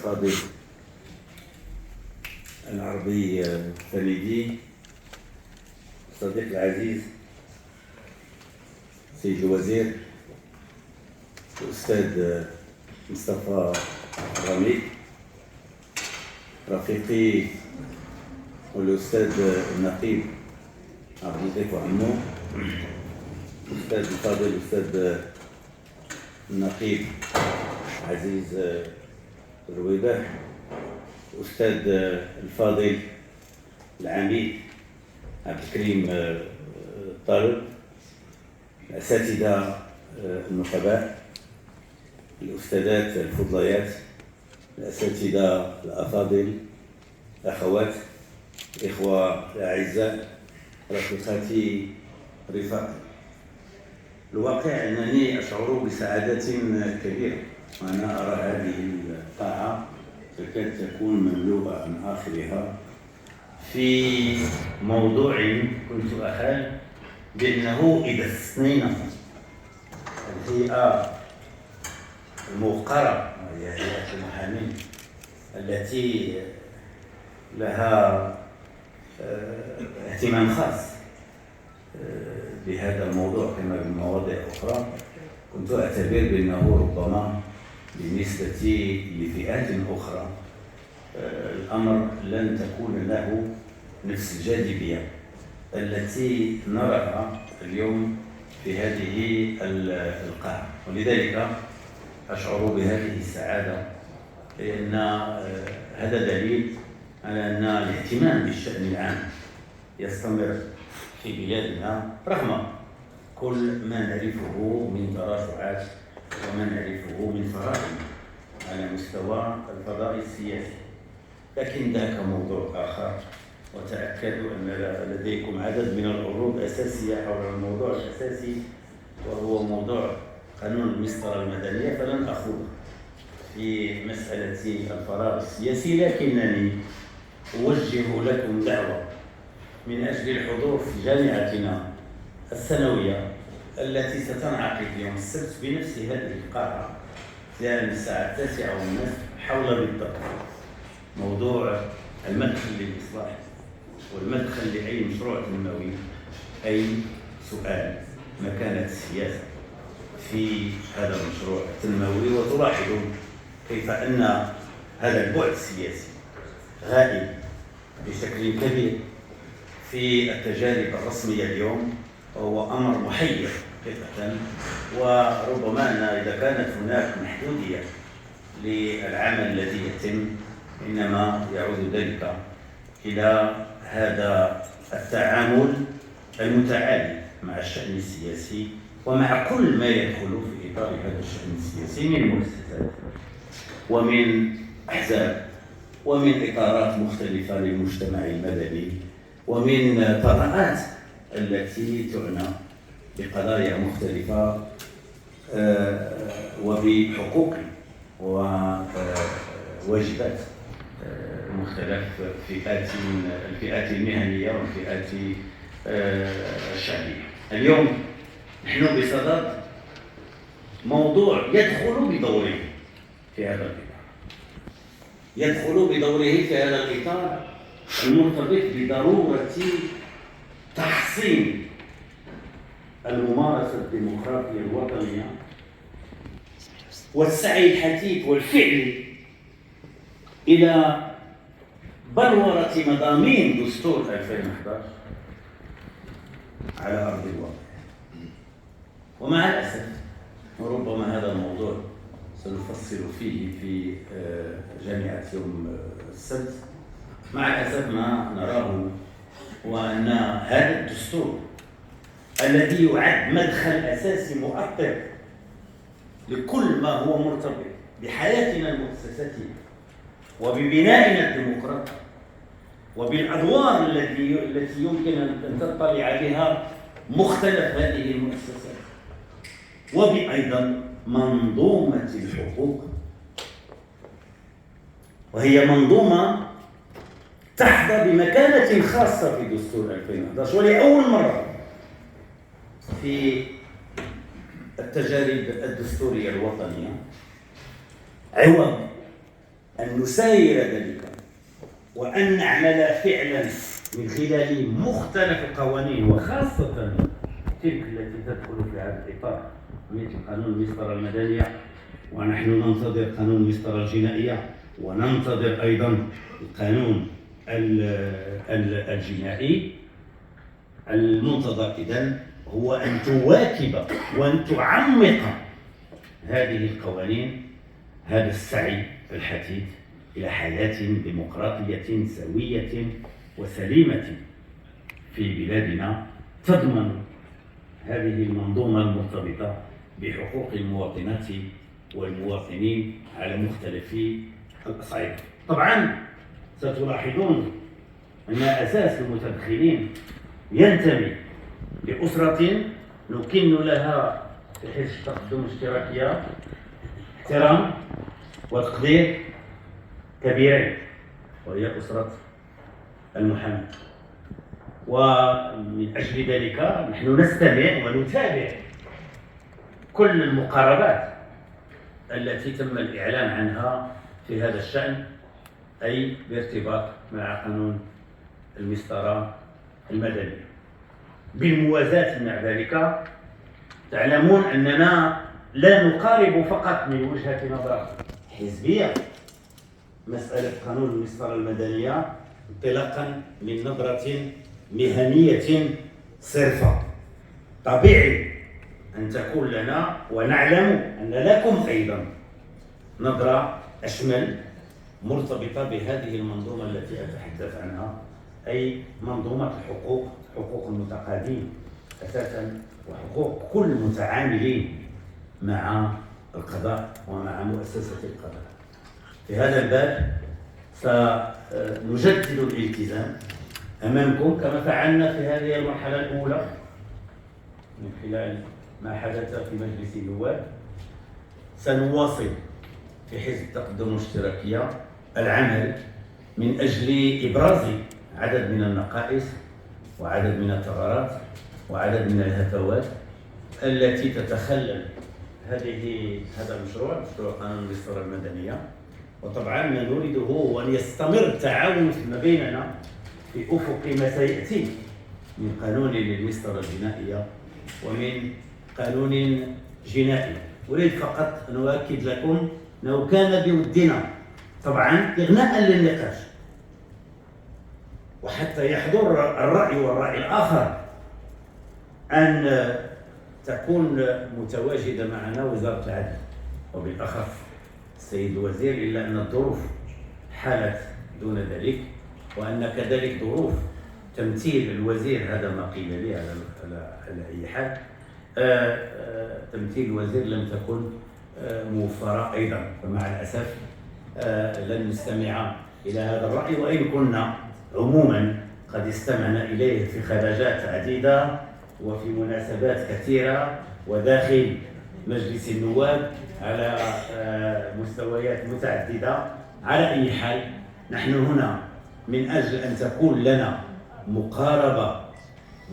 الفاضل العربي التلميذي، صديق العزيز سيد الوزير الأستاذ مصطفى الرملي، رفيقي والأستاذ النقيب عبد اللطيف وعمو، الأستاذ الفاضل الأستاذ النقيب عزيز الرويبة، الأستاذ الفاضل العميد عبد الكريم الطالب، الأساتذة النقباء، الأستاذات الفضليات، الأساتذة الأفاضل، الأخوات، الإخوة الأعزاء، رفيقاتي رفاقي. الواقع أنني أشعر بسعادة كبيرة وأنا أرى هذه القاعة تكاد تكون مملوءة عن آخرها في موضوع كنت أخال بأنه إذا استثنينا الهيئة الموقرة وهي هيئة المحامين التي لها اهتمام خاص بهذا الموضوع كما بمواضيع أخرى، كنت أعتبر بأنه ربما بالنسبة لفئات أخرى الأمر لن تكون له نفس الجاذبية التي نراها اليوم في هذه القاعة، ولذلك أشعر بهذه السعادة، لأن هذا دليل على أن الاهتمام بالشأن العام يستمر في بلادنا رغم كل ما نعرفه من تراجعات وما نعرفه من فراغ على مستوى الفضاء السياسي، لكن ذاك موضوع آخر. وتأكدوا أن لديكم عدد من العروض أساسية حول الموضوع الأساسي وهو موضوع قانون المسطرة المدنية، فلن أخوض في مسألة الفراغ السياسي، لكنني أوجه لكم دعوة من أجل الحضور في جامعتنا السنوية التي ستنعقد يوم السبت بنفس هذه القاعة من الساعة 9:30 حول بالضبط موضوع المدخل للإصلاح والمدخل لأي مشروع تنموي، أي سؤال مكانة السياسة في هذا المشروع التنموي. وتلاحظون كيف أن هذا البعد السياسي غائب بشكل كبير في التجارب الرسمية اليوم، وهو أمر محير حقيقة. وربما أن إذا كانت هناك محدودية للعمل الذي يتم إنما يعود ذلك إلى هذا التعامل المتعالي مع الشأن السياسي ومع كل ما يدخل في إطار هذا الشأن السياسي من مؤسسات ومن أحزاب ومن إطارات مختلفة للمجتمع المدني ومن طبقات التي تعنى بقضايا مختلفة وبحقوق وواجبات مختلف الفئات المهنية والفئات الشعبية. اليوم نحن بصدد موضوع يدخل بدوره في هذا الإطار، المرتبط بضرورة تحسين الممارسة الديمقراطية الوطنية والسعي الحثيث والفعلي إلى بلورة مضامين دستور 2011 على أرض الواقع. ومع الأسف وربما هذا الموضوع سنفصل فيه في جامعة يوم السبت، مع الأسف ما نراه هو أن هذا الدستور الذي يعد مدخل أساسي مؤثر لكل ما هو مرتبط بحياتنا المؤسساتية وببنائنا الديمقراطي وبالأدوار التي يمكن أن تطلع بها مختلف هذه المؤسسات، وبأيضا منظومة الحقوق، وهي منظومة تحظى بمكانة خاصة في دستور 2011، ولأول مرة في التجارب الدستورية الوطنية عوض أن أن نساير ذلك وأن نعمل فعلا من خلال مختلف القوانين، وخاصة تلك التي تدخل في هذا الإطار مثل قانون المسطرة المدنية، ونحن ننتظر قانون المسطرة الجنائية، وننتظر أيضا القانون الجنائي. المنتظر إذن هو أن تواكب وأن تعمق هذه القوانين هذا السعي الحثيث إلى حياة ديمقراطية سوية وسليمة في بلادنا، تضمن هذه المنظومة المرتبطة بحقوق المواطنات والمواطنين على مختلف الأصعدة. طبعا ستلاحظون أن أساس المتدخلين ينتمي لأسرة نكن لها في حزب التقدم الاشتراكية احترام وتقدير كبيرين، وهي أسرة المحامي. ومن أجل ذلك نحن نستمع ونتابع كل المقاربات التي تم الإعلان عنها في هذا الشأن، أي بارتباط مع قانون المسطرة المدني. بالموازاة مع ذلك تعلمون أننا لا نقارب فقط من وجهة نظر حزبية مسألة قانون المسطرة المدنية انطلاقا من نظرة مهنية صرفة. طبيعي أن تكون لنا ونعلم أن لكم أيضا نظرة أشمل مرتبطة بهذه المنظومة التي أتحدث عنها، أي منظومة الحقوق، حقوق المتقاعدين أساسا وحقوق كل المتعاملين مع القضاء ومع مؤسسة القضاء. في هذا الباب سنجدد الالتزام أمامكم كما فعلنا في هذه المرحلة الأولى من خلال ما حدث في مجلس النواب. سنواصل في حزب التقدم الاشتراكية العمل من أجل إبراز عدد من النقائص وعدد من الثغرات وعدد من الهفوات التي تتخلل هذا المشروع قانون المسطرة المدنية. وطبعا ما نريده هو أن يستمر التعاون فيما بيننا في أفق ما سيأتي من قانون للمسطرة الجنائية ومن قانون جنائي. أريد فقط أن أؤكد لكم أنه كان بودنا طبعا إغناء للنقاش وحتى يحضر الرأي والرأي الآخر أن تكون متواجدة معنا وزارة العدل وبالأخص السيد الوزير، إلا أن الظروف حالت دون ذلك، وأن كذلك ظروف تمثيل الوزير، هذا ما قيل لي على أي حال، تمثيل الوزير لم تكن موفرة أيضا، فمع الأسف لن نستمع إلى هذا الرأي، وإن كنا عموما قد استمعنا إليه في خرجات عديدة وفي مناسبات كثيرة وداخل مجلس النواب على مستويات متعددة. على أي حال نحن هنا من أجل أن تكون لنا مقاربة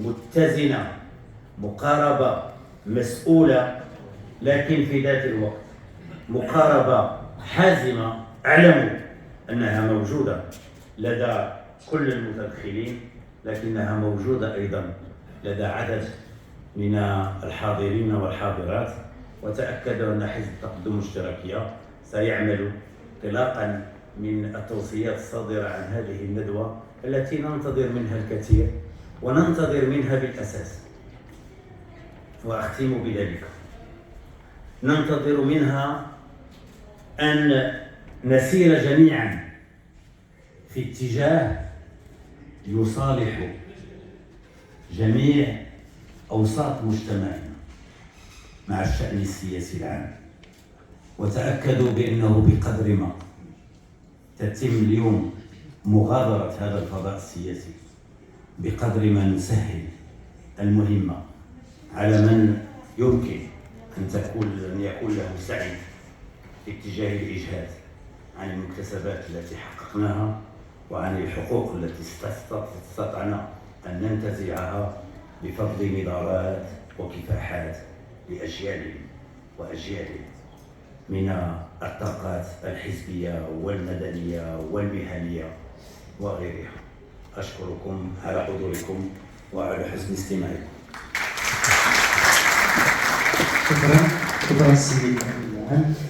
متزنة، مقاربة مسؤولة، لكن في ذات الوقت مقاربة حازمة أعلم أنها موجودة لدى كل المتدخلين، لكنها موجودة أيضا لدى عدد من الحاضرين والحاضرات. وتأكدوا أن حزب التقدم الاشتراكية سيعمل انطلاقا من التوصيات الصادرة عن هذه الندوة التي ننتظر منها الكثير وننتظر منها بالأساس. وأختم بذلك، ننتظر منها أن نسير جميعا في اتجاه يصالح جميع أوساط مجتمعنا مع الشأن السياسي العام. وتأكدوا بأنه بقدر ما تتم اليوم مغادرة هذا الفضاء السياسي، بقدر ما نسهل المهمة على من يمكن أن يكون له سعي في اتجاه الإجهاد عن المكتسبات التي حققناها وعن الحقوق التي استطعنا أن ننتزعها بفضل نضالات وكفاحات لأجيال وأجيال من الطاقات الحزبية والمدنية والمهنية وغيرها. أشكركم على حضوركم وعلى حسن استماعكم. شكرا سيدي العام.